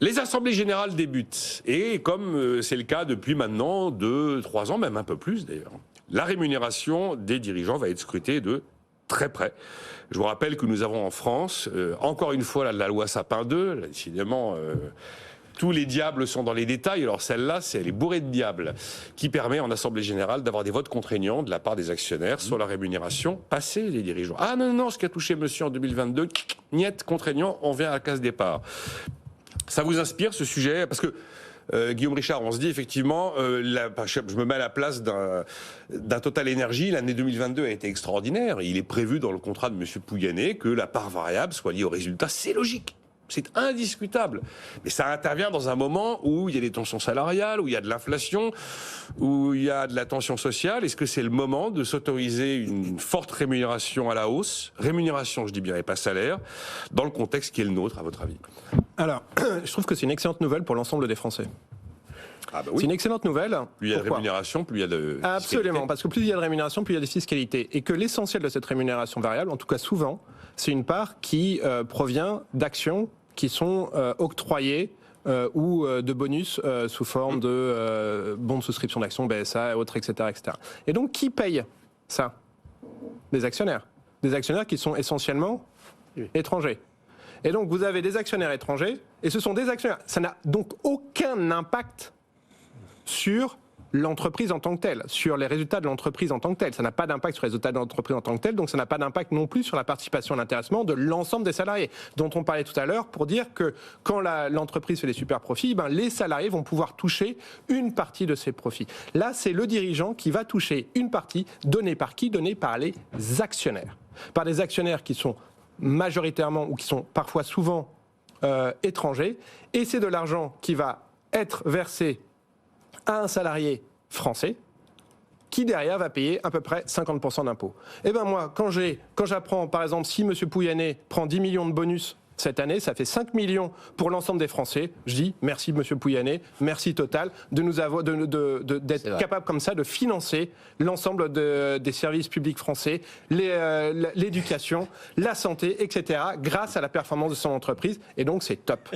Les assemblées générales débutent, et comme c'est le cas depuis maintenant 2-3 ans, même un peu plus d'ailleurs, la rémunération des dirigeants va être scrutée de très près. Je vous rappelle que nous avons en France, encore une fois, la loi Sapin 2, là, décidément... tous les diables sont dans les détails, alors celle-là, elle est bourrée de diables, qui permet en Assemblée Générale d'avoir des votes contraignants de la part des actionnaires sur la rémunération passée des dirigeants. Ah non, ce qu'a touché monsieur en 2022, niet, contraignant, on vient à la case départ. Ça vous inspire ce sujet? Parce que Guillaume Richard, on se dit effectivement, je me mets à la place d'un Total Énergie, l'année 2022 a été extraordinaire. Il est prévu dans le contrat de M. Pouyanné que la part variable soit liée au résultat, c'est logique. C'est indiscutable. Mais ça intervient dans un moment où il y a des tensions salariales, où il y a de l'inflation, où il y a de la tension sociale. Est-ce que c'est le moment de s'autoriser une forte rémunération à la hausse? Rémunération, je dis bien, et pas salaire, dans le contexte qui est le nôtre, à votre avis? Alors, je trouve que c'est une excellente nouvelle pour l'ensemble des Français. Ah bah oui. C'est une excellente nouvelle. Plus il y a de rémunération, plus il y a de Absolument, fiscalité. parce que plus il y a de rémunération, plus il y a de fiscalité. Et que l'essentiel de cette rémunération variable, en tout cas souvent, c'est une part qui provient d'actions qui sont octroyées ou de bonus sous forme de bons de souscription d'actions, BSA, autres, etc., etc. Et donc, qui paye ça? Des actionnaires. Des actionnaires qui sont essentiellement étrangers. Et donc, vous avez des actionnaires étrangers, et ce sont des actionnaires. Ça n'a donc aucun impact sur l'entreprise en tant que telle, sur les résultats de l'entreprise en tant que telle. Ça n'a pas d'impact sur les résultats de l'entreprise en tant que telle, donc ça n'a pas d'impact non plus sur la participation et l'intéressement de l'ensemble des salariés, dont on parlait tout à l'heure, pour dire que quand l'entreprise fait des super profits, les salariés vont pouvoir toucher une partie de ces profits. Là, c'est le dirigeant qui va toucher une partie, donnée par qui? Donnée par les actionnaires. Par des actionnaires qui sont majoritairement, ou qui sont parfois souvent étrangers, et c'est de l'argent qui va être versé à un salarié français qui derrière va payer à peu près 50% d'impôts. Et ben moi, quand j'apprends, par exemple, si M. Pouyanné prend 10 millions de bonus cette année, ça fait 5 millions pour l'ensemble des Français. Je dis merci M. Pouyanné, merci Total d'être capable comme ça de financer l'ensemble des services publics français, l'éducation, la santé, etc., grâce à la performance de son entreprise. Et donc c'est top.